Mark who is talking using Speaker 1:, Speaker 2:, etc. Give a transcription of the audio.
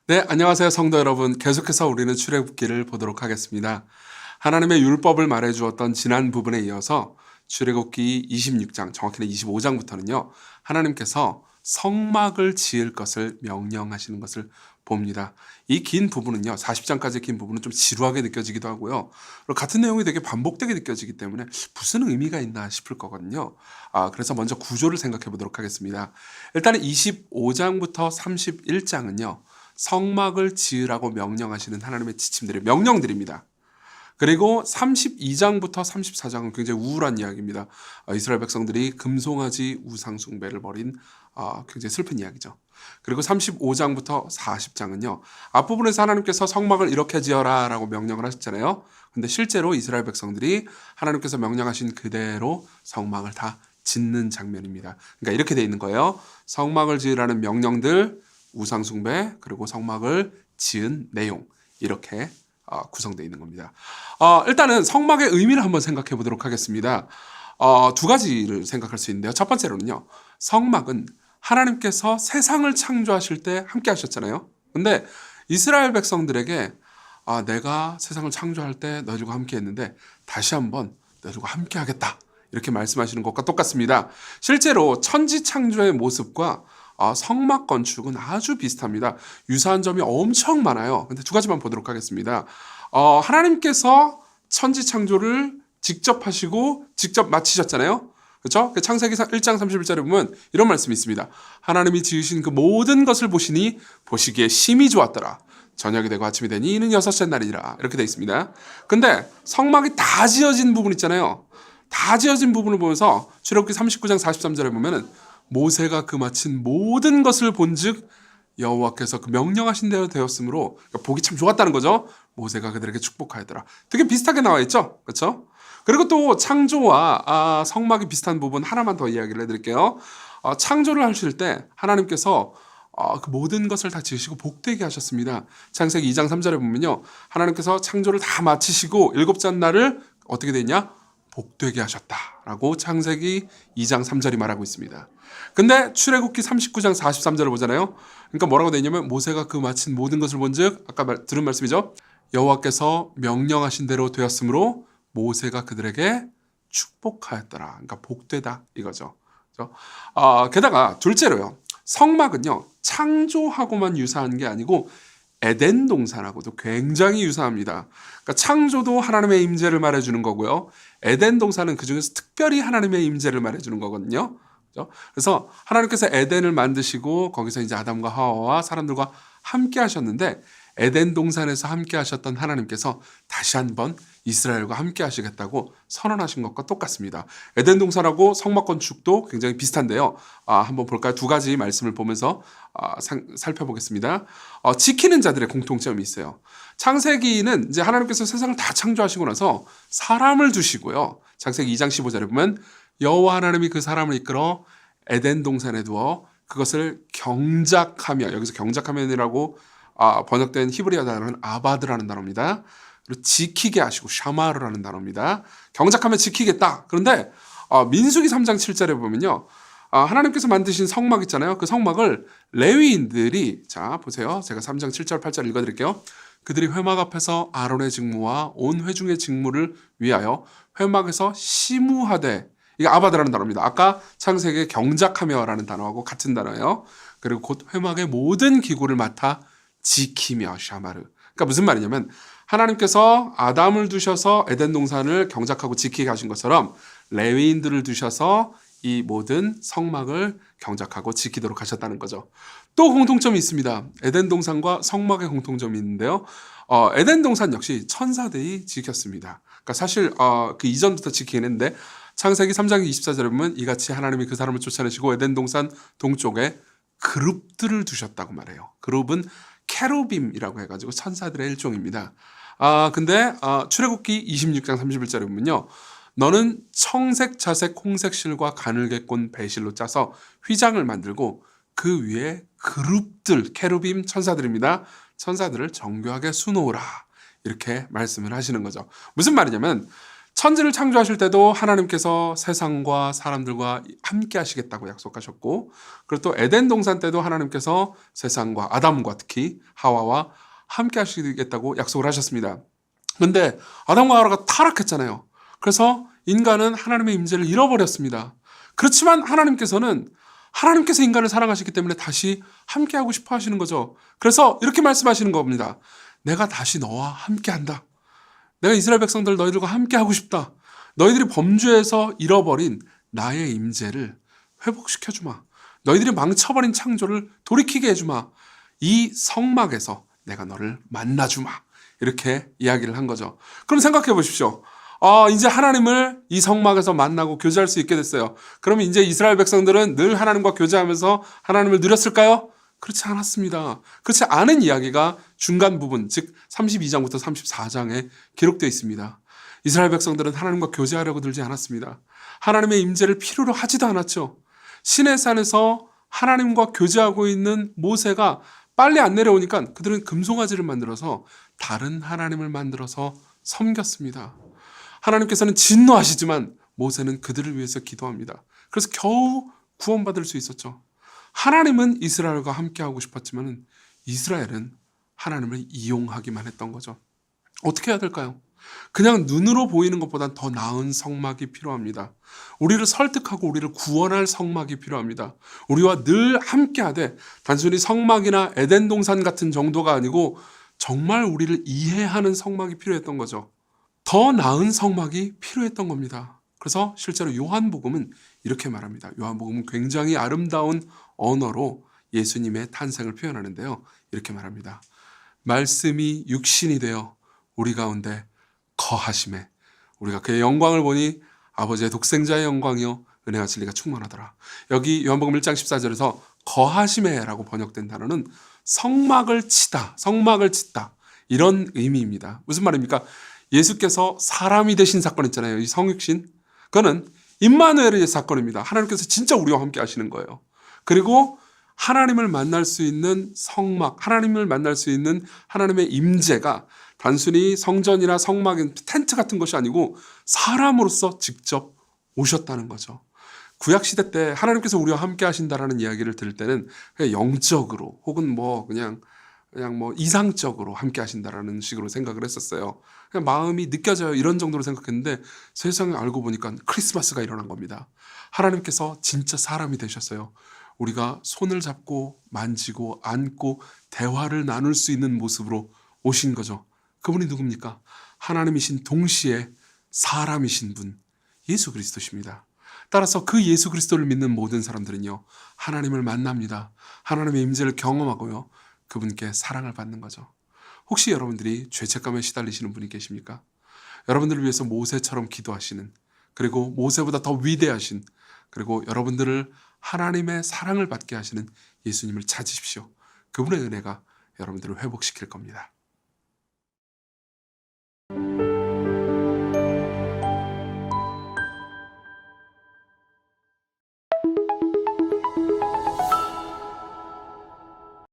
Speaker 1: 네, 안녕하세요 성도 여러분. 계속해서 우리는 출애굽기를 보도록 하겠습니다. 하나님의 율법을 말해주었던 지난 부분에 이어서 출애굽기 26장, 정확히는 25장부터는요. 하나님께서 성막을 지을 것을 명령하시는 것을 봅니다. 이 긴 부분은요. 40장까지 긴 부분은 좀 지루하게 느껴지기도 하고요. 그리고 같은 내용이 되게 반복되게 느껴지기 때문에 무슨 의미가 있나 싶을 거거든요. 그래서 먼저 구조를 생각해 보도록 하겠습니다. 일단은 25장부터 31장은요. 성막을 지으라고 명령하시는 하나님의 지침들이 명령들입니다. 그리고 32장부터 34장은 굉장히 우울한 이야기입니다. 이스라엘 백성들이 금송아지 우상 숭배를 벌인 굉장히 슬픈 이야기죠. 그리고 35장부터 40장은요. 앞부분에서 하나님께서 성막을 이렇게 지어라 라고 명령을 하셨잖아요. 근데 실제로 이스라엘 백성들이 하나님께서 명령하신 그대로 성막을 다 짓는 장면입니다. 그러니까 이렇게 돼 있는 거예요. 성막을 지으라는 명령들, 우상 숭배, 그리고 성막을 지은 내용, 이렇게 구성되어 있는 겁니다. 일단은 성막의 의미를 한번 생각해 보도록 하겠습니다. 두 가지를 생각할 수 있는데요. 첫 번째로는요. 성막은 하나님께서 세상을 창조하실 때 함께 하셨잖아요. 근데 이스라엘 백성들에게 내가 세상을 창조할 때 너희들과 함께 했는데 다시 한번 너희들과 함께 하겠다. 이렇게 말씀하시는 것과 똑같습니다. 실제로 천지 창조의 모습과 성막 건축은 아주 비슷합니다. 유사한 점이 엄청 많아요. 근데 두 가지만 보도록 하겠습니다. 하나님께서 천지 창조를 직접 하시고 직접 마치셨잖아요. 그렇죠? 창세기 1장 31절에 보면 이런 말씀이 있습니다. 하나님이 지으신 그 모든 것을 보시니 보시기에 심히 좋았더라. 저녁이 되고 아침이 되니 이는 여섯째 날이라. 이렇게 되어 있습니다. 근데 성막이 다 지어진 부분 있잖아요. 다 지어진 부분을 보면서 출애굽기 39장 43절에 보면은 모세가 그 마친 모든 것을 본즉 여호와께서 그 명령하신 대로 되었으므로, 그러니까 보기 참 좋았다는 거죠. 모세가 그들에게 축복하였더라. 되게 비슷하게 나와 있죠, 그렇죠? 그리고 또 창조와 성막이 비슷한 부분 하나만 더 이야기를 해드릴게요. 창조를 하실 때 하나님께서 그 모든 것을 다 지으시고 복되게 하셨습니다. 창세기 2장 3절에 보면요, 하나님께서 창조를 다 마치시고 일곱째 날을 어떻게 되냐? 복되게 하셨다라고 창세기 2장 3절이 말하고 있습니다. 근데 출애굽기 39장 43절을 보잖아요. 그러니까 뭐라고 되어 있냐면 모세가 그 마친 모든 것을 본즉, 아까 들은 말씀이죠. 여호와께서 명령하신 대로 되었으므로 모세가 그들에게 축복하였더라. 그러니까 복되다 이거죠. 그렇죠? 게다가 둘째로요. 성막은요. 창조하고만 유사한 게 아니고 에덴 동산하고도 굉장히 유사합니다. 그러니까 창조도 하나님의 임재를 말해주는 거고요. 에덴 동산은 그중에서 특별히 하나님의 임재를 말해주는 거거든요. 그렇죠? 그래서 하나님께서 에덴을 만드시고 거기서 이제 아담과 하와와 사람들과 함께 하셨는데 에덴 동산에서 함께 하셨던 하나님께서 다시 한번 이스라엘과 함께 하시겠다고 선언하신 것과 똑같습니다. 에덴 동산하고 성막 건축도 굉장히 비슷한데요. 한번 볼까요? 두 가지 말씀을 보면서 살펴보겠습니다. 지키는 자들의 공통점이 있어요. 창세기는 이제 하나님께서 세상을 다 창조하시고 나서 사람을 두시고요. 창세기 2장 15절에 보면 여호와 하나님이 그 사람을 이끌어 에덴 동산에 두어 그것을 경작하며, 여기서 경작하면이라고 번역된 히브리어 단어는 아바드라는 단어입니다. 그리고 지키게 하시고 샤마르라는 단어입니다. 경작하면 지키겠다. 그런데 민수기 3장 7절에 보면요. 하나님께서 만드신 성막 있잖아요. 그 성막을 레위인들이, 자 보세요. 제가 3장 7절 8절 읽어드릴게요. 그들이 회막 앞에서 아론의 직무와 온 회중의 직무를 위하여 회막에서 시무하되, 이게 아바드라는 단어입니다. 아까 창세기의 경작하며라는 단어하고 같은 단어예요. 그리고 곧 회막의 모든 기구를 맡아 지키며 샤마르. 그러니까 무슨 말이냐면 하나님께서 아담을 두셔서 에덴 동산을 경작하고 지키게 하신 것처럼 레위인들을 두셔서 이 모든 성막을 경작하고 지키도록 하셨다는 거죠. 또 공통점이 있습니다. 에덴 동산과 성막의 공통점이 있는데요. 에덴 동산 역시 천사들이 지켰습니다. 그러니까 사실 그 이전부터 지키긴 했는데 창세기 3장 24절에 보면 이같이 하나님이 그 사람을 쫓아내시고 에덴 동산 동쪽에 그룹들을 두셨다고 말해요. 그룹은 케루빔이라고 해가지고 천사들의 일종입니다. 근데 출애굽기 26장 31절에 보면요. 너는 청색, 자색, 홍색 실과 가늘게 꼰 배실로 짜서 휘장을 만들고 그 위에 그룹들, 케루빔 천사들입니다. 천사들을 정교하게 수놓으라. 이렇게 말씀을 하시는 거죠. 무슨 말이냐면 천지를 창조하실 때도 하나님께서 세상과 사람들과 함께 하시겠다고 약속하셨고, 그리고 또 에덴 동산 때도 하나님께서 세상과 아담과 특히 하와와 함께 하시겠다고 약속을 하셨습니다. 근데 아담과 하와가 타락했잖아요. 그래서 인간은 하나님의 임재를 잃어버렸습니다. 그렇지만 하나님께서 인간을 사랑하셨기 때문에 다시 함께하고 싶어 하시는 거죠. 그래서 이렇게 말씀하시는 겁니다. 내가 다시 너와 함께한다. 내가 이스라엘 백성들 너희들과 함께하고 싶다. 너희들이 범죄에서 잃어버린 나의 임재를 회복시켜주마. 너희들이 망쳐버린 창조를 돌이키게 해주마. 이 성막에서 내가 너를 만나주마. 이렇게 이야기를 한 거죠. 그럼 생각해 보십시오. 이제 하나님을 이 성막에서 만나고 교제할 수 있게 됐어요. 그러면 이제 이스라엘 백성들은 늘 하나님과 교제하면서 하나님을 누렸을까요? 그렇지 않았습니다. 그렇지 않은 이야기가 중간 부분, 즉 32장부터 34장에 기록되어 있습니다. 이스라엘 백성들은 하나님과 교제하려고 들지 않았습니다. 하나님의 임재를 필요로 하지도 않았죠. 시내산에서 하나님과 교제하고 있는 모세가 빨리 안 내려오니까 그들은 금송아지를 만들어서 다른 하나님을 만들어서 섬겼습니다. 하나님께서는 진노하시지만 모세는 그들을 위해서 기도합니다. 그래서 겨우 구원받을 수 있었죠. 하나님은 이스라엘과 함께하고 싶었지만 이스라엘은 하나님을 이용하기만 했던 거죠. 어떻게 해야 될까요? 그냥 눈으로 보이는 것보단 더 나은 성막이 필요합니다. 우리를 설득하고 우리를 구원할 성막이 필요합니다. 우리와 늘 함께하되 단순히 성막이나 에덴 동산 같은 정도가 아니고 정말 우리를 이해하는 성막이 필요했던 거죠. 더 나은 성막이 필요했던 겁니다. 그래서 실제로 요한복음은 이렇게 말합니다. 요한복음은 굉장히 아름다운 언어로 예수님의 탄생을 표현하는데요. 이렇게 말합니다. 말씀이 육신이 되어 우리 가운데 거하심에 우리가 그의 영광을 보니 아버지의 독생자의 영광이요 은혜와 진리가 충만하더라. 여기 요한복음 1장 14절에서 거하심에라고 번역된 단어는 성막을 치다 이런 의미입니다. 무슨 말입니까? 예수께서 사람이 되신 사건 있잖아요. 이 성육신. 그거는 임마누엘의 사건입니다. 하나님께서 진짜 우리와 함께 하시는 거예요. 그리고 하나님을 만날 수 있는 성막, 하나님을 만날 수 있는 하나님의 임재가 단순히 성전이나 성막인 텐트 같은 것이 아니고 사람으로서 직접 오셨다는 거죠. 구약시대 때 하나님께서 우리와 함께 하신다라는 이야기를 들을 때는 그냥 영적으로 혹은 그냥 이상적으로 함께 하신다라는 식으로 생각을 했었어요. 그냥 마음이 느껴져요. 이런 정도로 생각했는데 세상에 알고 보니까 크리스마스가 일어난 겁니다. 하나님께서 진짜 사람이 되셨어요. 우리가 손을 잡고 만지고 안고 대화를 나눌 수 있는 모습으로 오신 거죠. 그분이 누굽니까? 하나님이신 동시에 사람이신 분, 예수 그리스도십니다. 따라서 그 예수 그리스도를 믿는 모든 사람들은요, 하나님을 만납니다. 하나님의 임재를 경험하고요, 그분께 사랑을 받는 거죠. 혹시 여러분들이 죄책감에 시달리시는 분이 계십니까? 여러분들을 위해서 모세처럼 기도하시는, 그리고 모세보다 더 위대하신, 그리고 여러분들을 하나님의 사랑을 받게 하시는 예수님을 찾으십시오. 그분의 은혜가 여러분들을 회복시킬 겁니다.